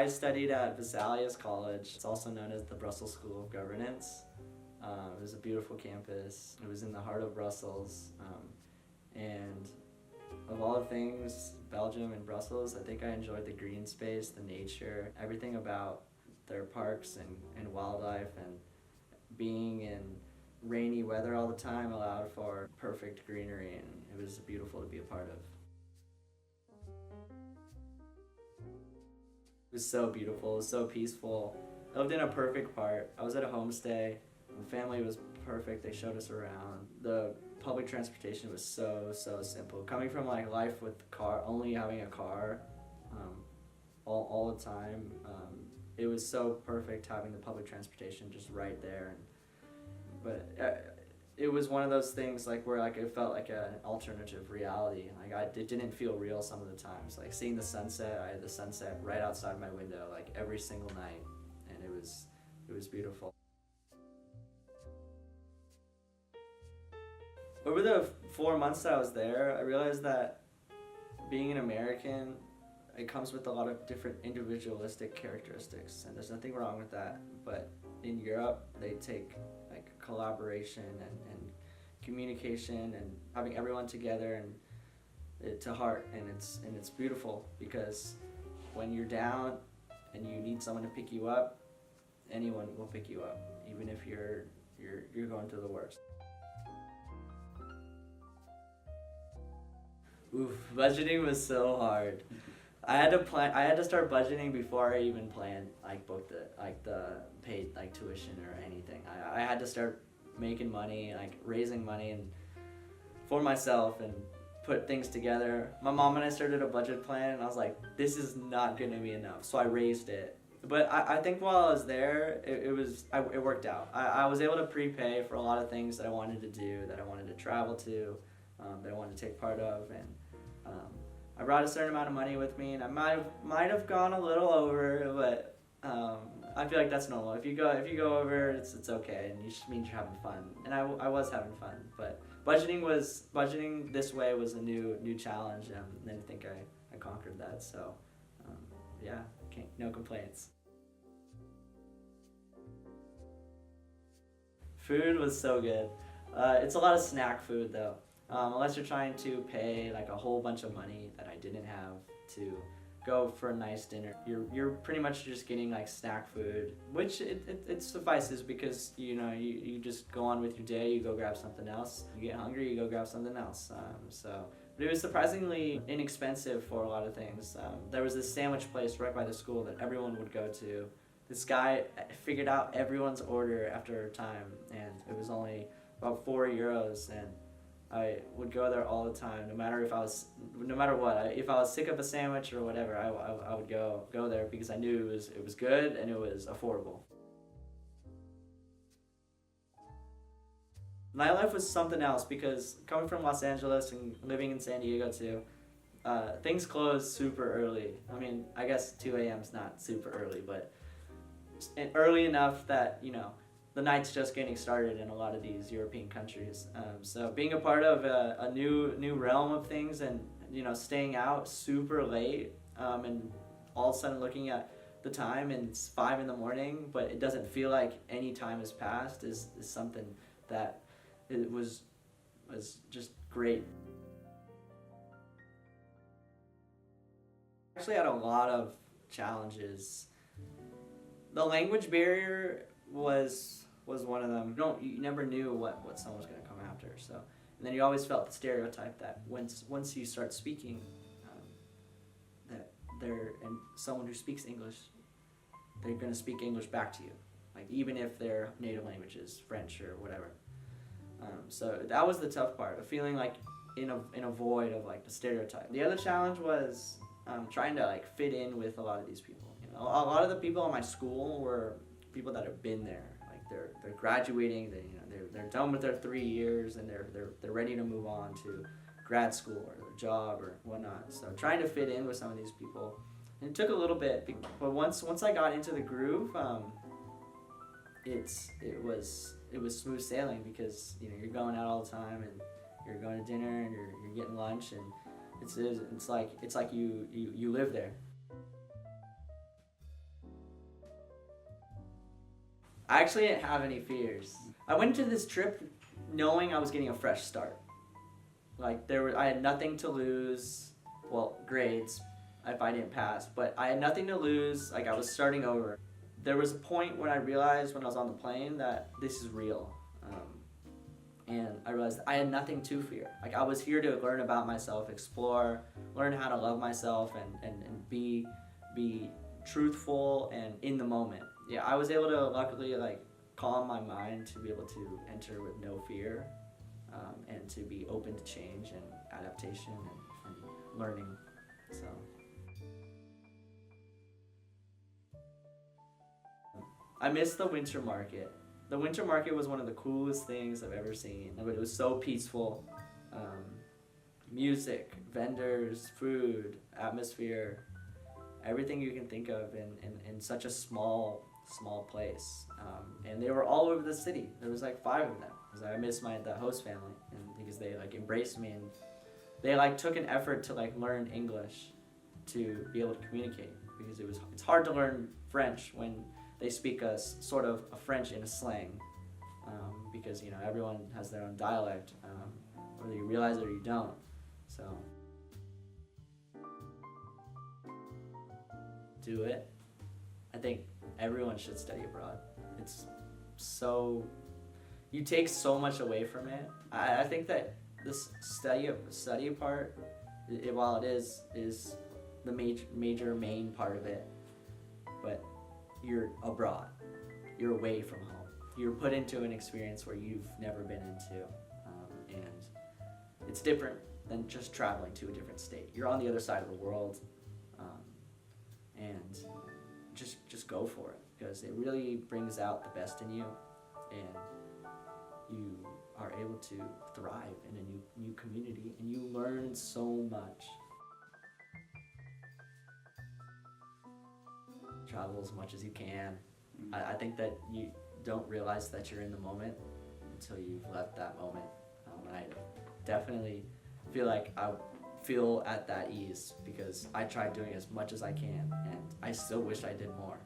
I studied at Vesalius College. It's also known as the Brussels School of Governance. It was a beautiful campus. It was in the heart of Brussels. And of all the things, Belgium and Brussels, I think I enjoyed the green space, the nature, everything about their parks and wildlife, and being in rainy weather all the time allowed for perfect greenery, and it was beautiful to be a part of. It was so beautiful, it was so peaceful. I lived in a perfect part. I was at a homestay. The family was perfect, they showed us around. The public transportation was so simple. Coming from like life with car, only having a car all the time, it was so perfect having the public transportation just right there. But it was one of those things like where like it felt like an alternative reality. Like it didn't feel real some of the times. Like seeing the sunset, I had the sunset right outside my window like every single night, and it was beautiful. Over the 4 months that I was there, I realized that being an American, it comes with a lot of different individualistic characteristics, and there's nothing wrong with that. But in Europe, they take like collaboration and communication and having everyone together and it to heart, and it's beautiful, because when you're down and you need someone to pick you up, anyone will pick you up, even if you're going through the worst. Oof, budgeting was so hard. I had to start budgeting before I even planned, like booked the paid like tuition or anything. I had to start making money, like raising money and for myself, and put things together. My mom and I started a budget plan, and I was like, this is not gonna be enough, so I raised it. But I think while I was there, it worked out. I was able to prepay for a lot of things that I wanted to do, that I wanted to travel to, that I wanted to take part of, and I brought a certain amount of money with me, and I might have gone a little over, but I feel like that's normal. If you go over, it's okay, and it just means you're having fun. And I was having fun, but budgeting this way was a new challenge, and I think I conquered that. So yeah, no complaints. Food was so good. It's a lot of snack food though. Unless you're trying to pay like a whole bunch of money that I didn't have to go for a nice dinner, you're pretty much just getting like snack food, which it suffices, because you just go on with your day, you go grab something else, you get hungry, you go grab something else. But it was surprisingly inexpensive for a lot of things. There was this sandwich place right by the school that everyone would go to. This guy figured out everyone's order after a time, and it was only about €4, and I would go there all the time, no matter what. If I was sick of a sandwich or whatever, I would go there, because I knew it was good and it was affordable. Nightlife was something else, because coming from Los Angeles and living in San Diego too, things close super early. I mean, I guess 2 a.m. is not super early, but early enough that the night's just getting started in a lot of these European countries. So being a part of a new realm of things, and staying out super late, and all of a sudden looking at the time and it's 5 in the morning, but it doesn't feel like any time has passed, is something that it was just great. Actually had a lot of challenges. The language barrier was one of them. You never knew what someone was going to come after. So, and then you always felt the stereotype that once you start speaking, that and someone who speaks English, they're going to speak English back to you, like even if their native language is French or whatever. So that was the tough part, of feeling like in a void of like the stereotype. The other challenge was trying to like fit in with a lot of these people. A lot of the people in my school were people that have been there. Like they're graduating, they're done with their 3 years, and they're ready to move on to grad school or their job or whatnot. So trying to fit in with some of these people, and it took a little bit, but once I got into the groove, it was smooth sailing, because you're going out all the time, and you're going to dinner, and you're getting lunch, and it's like you live there. I actually didn't have any fears. I went to this trip knowing I was getting a fresh start. Like I had nothing to lose, well, grades if I didn't pass, but I had nothing to lose. Like I was starting over. There was a point when I realized when I was on the plane that this is real. And I realized I had nothing to fear. Like I was here to learn about myself, explore, learn how to love myself, and be truthful and in the moment. Yeah, I was able to luckily like calm my mind to be able to enter with no fear, and to be open to change and adaptation and learning. So I miss the winter market. The winter market was one of the coolest things I've ever seen. It was so peaceful. Music, vendors, food, atmosphere, everything you can think of in such a small place. And they were all over the city. There was like 5 of them. I miss the host family, and because they like embraced me, and they like took an effort to like learn English to be able to communicate, because it's hard to learn French when they speak a sort of a French in a slang, because everyone has their own dialect, whether you realize it or you don't. So do it. I think everyone should study abroad. It's so, you take so much away from it. I think that this study part, while it is the main part of it, but you're abroad, you're away from home, you're put into an experience where you've never been into, and it's different than just traveling to a different state. You're on the other side of the world, and just go for it, because it really brings out the best in you, and you are able to thrive in a new community, and you learn so much. Travel as much as you can. I think that you don't realize that you're in the moment until you've left that moment. And I definitely feel like I feel at that ease because I tried doing as much as I can, and I still wish I did more.